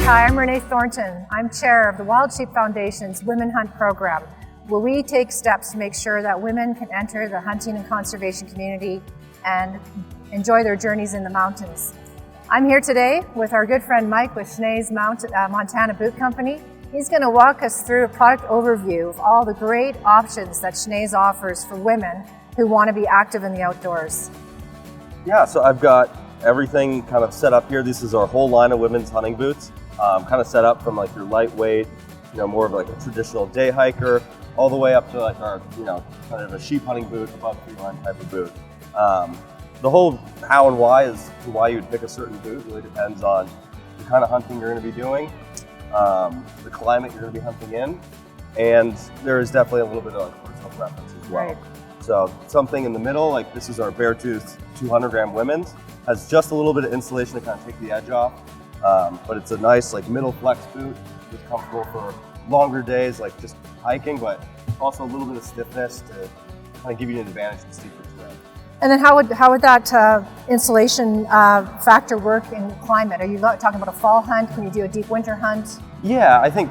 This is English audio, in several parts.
Hi, I'm Renee Thornton. I'm chair of the Wild Sheep Foundation's Women Hunt program, where we take steps to make sure that women can enter the hunting and conservation community and enjoy their journeys in the mountains. I'm here today with our good friend Mike with Schnees Montana Boot Company. He's going to walk us through a product overview of all the great options that Schnees offers for women who want to be active in the outdoors. Yeah, so I've got everything kind of set up here. This is our whole line of women's hunting boots, kind of set up from like your lightweight, more of like a traditional day hiker, all the way up to like our, kind of a sheep hunting boot, above tree line type of boot. The whole how and why is why you would pick a certain boot really depends on the kind of hunting you're going to be doing, the climate you're going to be hunting in, and there is definitely a little bit of like personal preference as well. Right. So something in the middle, like this is our Beartooth 200 gram women's, has just a little bit of insulation to kind of take the edge off, but it's a nice like middle flex boot, just comfortable for longer days, like just hiking, but also a little bit of stiffness to kind of give you an advantage in steeper terrain. And then how would that insulation factor work in climate? Are you talking about a fall hunt? Can you do a deep winter hunt? Yeah, I think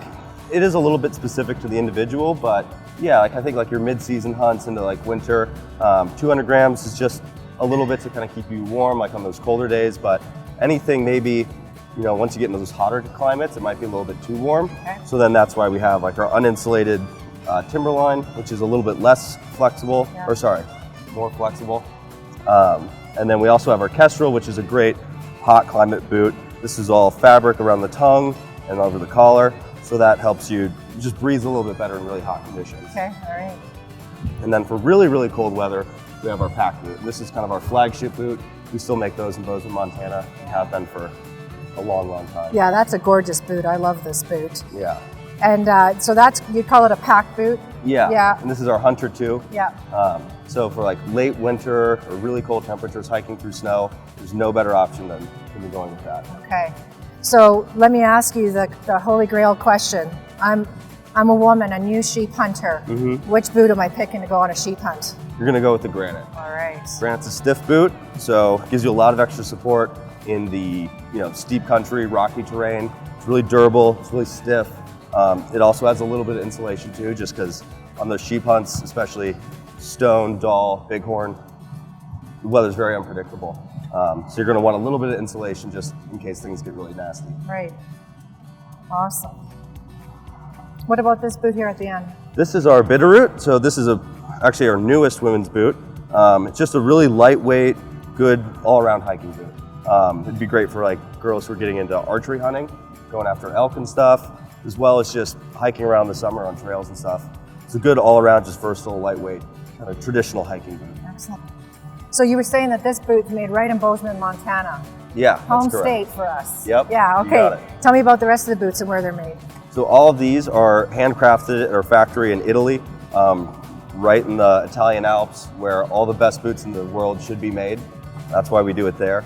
it is a little bit specific to the individual, but yeah, like I think like your mid-season hunts into like winter, 200 grams is just a little bit to kind of keep you warm, like on those colder days. But anything maybe, once you get into those hotter climates, it might be a little bit too warm. Okay. So then that's why we have like our uninsulated Timberline, which is a little bit less flexible, more flexible. And then we also have our Kestrel, which is a great hot climate boot. This is all fabric around the tongue and over the collar, so that helps you just breathe a little bit better in really hot conditions. Okay, all right. And then for really, really cold weather, we have our pack boot. This is kind of our flagship boot. We still make those in Bozeman, Montana, and have been for a long, long time. Yeah, that's a gorgeous boot. I love this boot. Yeah. And so you call it a pack boot? Yeah. Yeah. And this is our Hunter 2. Yeah. So for like late winter or really cold temperatures, hiking through snow, there's no better option than be going with that. Okay. So let me ask you the holy grail question. I'm a woman, a new sheep hunter. Mm-hmm. Which boot am I picking to go on a sheep hunt? You're gonna go with the Granite. All right. Granite's a stiff boot, so it gives you a lot of extra support in the steep country, rocky terrain. It's really durable, it's really stiff. It also has a little bit of insulation too, just because on those sheep hunts, especially stone, doll, bighorn, the weather's very unpredictable. So you're gonna want a little bit of insulation just in case things get really nasty. Right. Awesome. What about this boot here at the end? This is our Bitterroot. So this is actually our newest women's boot. It's just a really lightweight, good all-around hiking boot. It'd be great for like girls who are getting into archery hunting, going after elk and stuff, as well as just hiking around the summer on trails and stuff. It's a good all-around, just versatile, lightweight, kind of traditional hiking boot. Excellent. So you were saying that this boot's made right in Bozeman, Montana. Yeah, Home that's correct. state for us. Yep. Yeah, You got okay. it. Tell me about the rest of the boots and where they're made. So all of these are handcrafted at our factory in Italy, right in the Italian Alps, where all the best boots in the world should be made. That's why we do it there.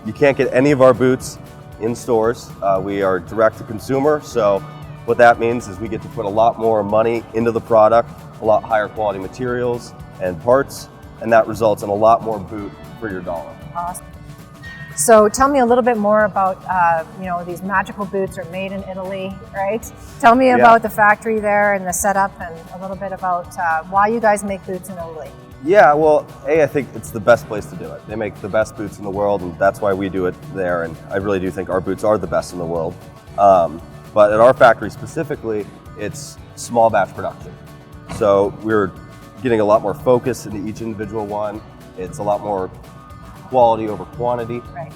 You can't get any of our boots in stores. We are direct to consumer, so what that means is we get to put a lot more money into the product, a lot higher quality materials and parts, and that results in a lot more boot for your dollar. Awesome. So tell me a little bit more about, these magical boots are made in Italy, right? Tell me about the factory there and the setup, and a little bit about why you guys make boots in Italy. Yeah, well, I think it's the best place to do it. They make the best boots in the world, and that's why we do it there, and I really do think our boots are the best in the world. But at our factory specifically, it's small batch production. So we're getting a lot more focus into each individual one. It's a lot more quality over quantity. Right.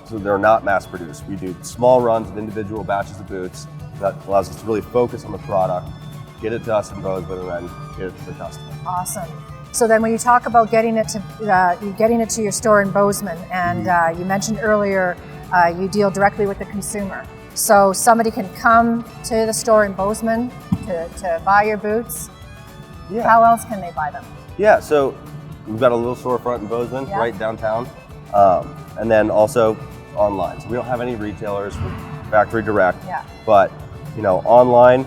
So they're not mass produced. We do small runs of individual batches of boots. That allows us to really focus on the product, get it to us in Bozeman, and then get it to the customer. Awesome. So then when you talk about getting it to your store in Bozeman, and you mentioned earlier you deal directly with the consumer. So somebody can come to the store in Bozeman to buy your boots. Yeah. How else can they buy them? Yeah, so we've got a little storefront in Bozeman, right downtown, and then also online. So we don't have any retailers, we're factory direct, but online,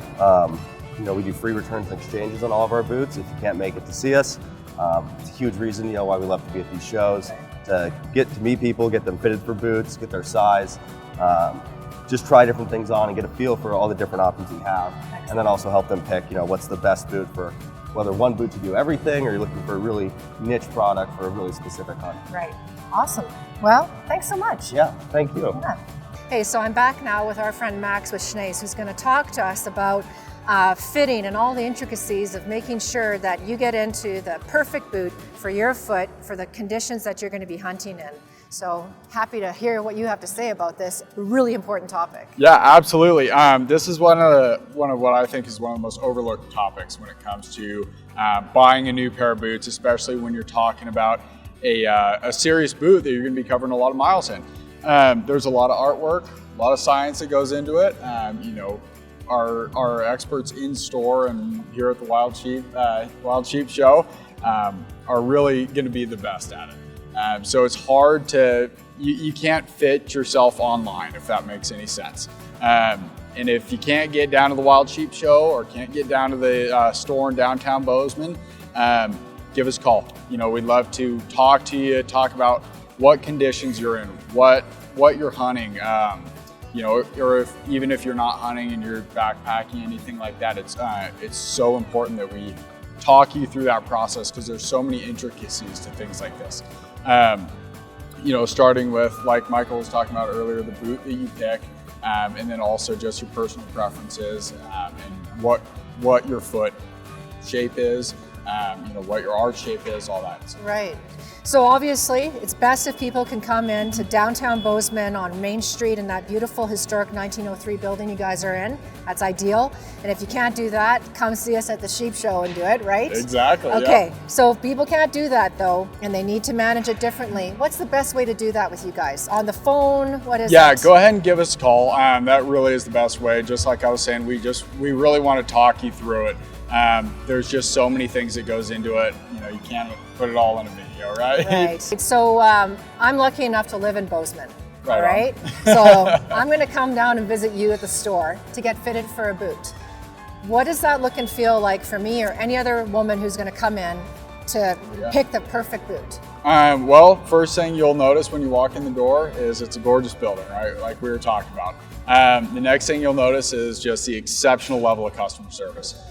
we do free returns and exchanges on all of our boots if you can't make it to see us. It's a huge reason, why we love to be at these shows, to get to meet people, get them fitted for boots, get their size. just try different things on and get a feel for all the different options you have. And then also help them pick, what's the best boot for whether one boot to do everything or you're looking for a really niche product for a really specific hunt. Right. Awesome. Well, thanks so much. Yeah, thank you. Yeah. Hey, so I'm back now with our friend Max with Schnees, who's going to talk to us about fitting and all the intricacies of making sure that you get into the perfect boot for your foot for the conditions that you're going to be hunting in. So happy to hear what you have to say about this really important topic. Yeah, absolutely. This is one of what I think is one of the most overlooked topics when it comes to buying a new pair of boots, especially when you're talking about a serious boot that you're going to be covering a lot of miles in. There's a lot of artwork, a lot of science that goes into it. Our experts in store and here at the Wild Sheep Show are really going to be the best at it. So it's hard to, you can't fit yourself online, if that makes any sense. And if you can't get down to the Wild Sheep Show or can't get down to the store in downtown Bozeman, give us a call. We'd love to talk to you, talk about what conditions you're in, what you're hunting, or even if you're not hunting and you're backpacking, anything like that. It's so important that we talk you through that process because there's so many intricacies to things like this. Starting with, like Michael was talking about earlier, the boot that you pick, and then also just your personal preferences and what your foot shape is, what your arch shape is, all that. So. Right. So obviously, it's best if people can come in to downtown Bozeman on Main Street in that beautiful historic 1903 building you guys are in. That's ideal. And if you can't do that, come see us at the Sheep Show and do it, right? Exactly. Okay, yeah. So if people can't do that though, and they need to manage it differently, what's the best way to do that with you guys? On the phone? What is it? Yeah, go ahead and give us a call. That really is the best way. Just like I was saying, we really want to talk you through it. There's just so many things that goes into it. You can't put it all in a video, right? Right. So I'm lucky enough to live in Bozeman. Right. All right. So I'm going to come down and visit you at the store to get fitted for a boot. What does that look and feel like for me or any other woman who's going to come in to pick the perfect boot? Well, first thing you'll notice when you walk in the door is it's a gorgeous building, right? Like we were talking about. The next thing you'll notice is just the exceptional level of customer service.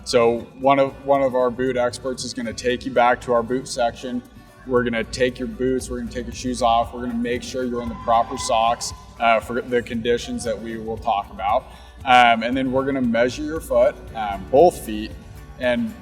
So one of our boot experts is going to take you back to our boot section. We're going to take your boots, we're going to take your shoes off, we're going to make sure you're in the proper socks for the conditions that we will talk about. And then we're going to measure your foot, both feet, and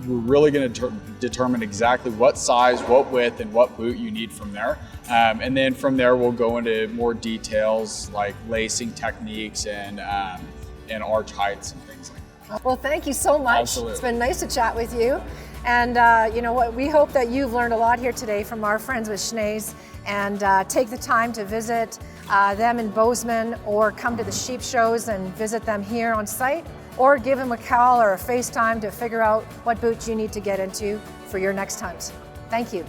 we're really going to determine exactly what size, what width, and what boot you need from there. And then from there we'll go into more details like lacing techniques and arch heights and things like that. Well, thank you so much. Absolutely. It's been nice to chat with you. And you know what, we hope that you've learned a lot here today from our friends with Schnees, and take the time to visit them in Bozeman or come to the sheep shows and visit them here on site, or give them a call or a FaceTime to figure out what boots you need to get into for your next hunt. Thank you.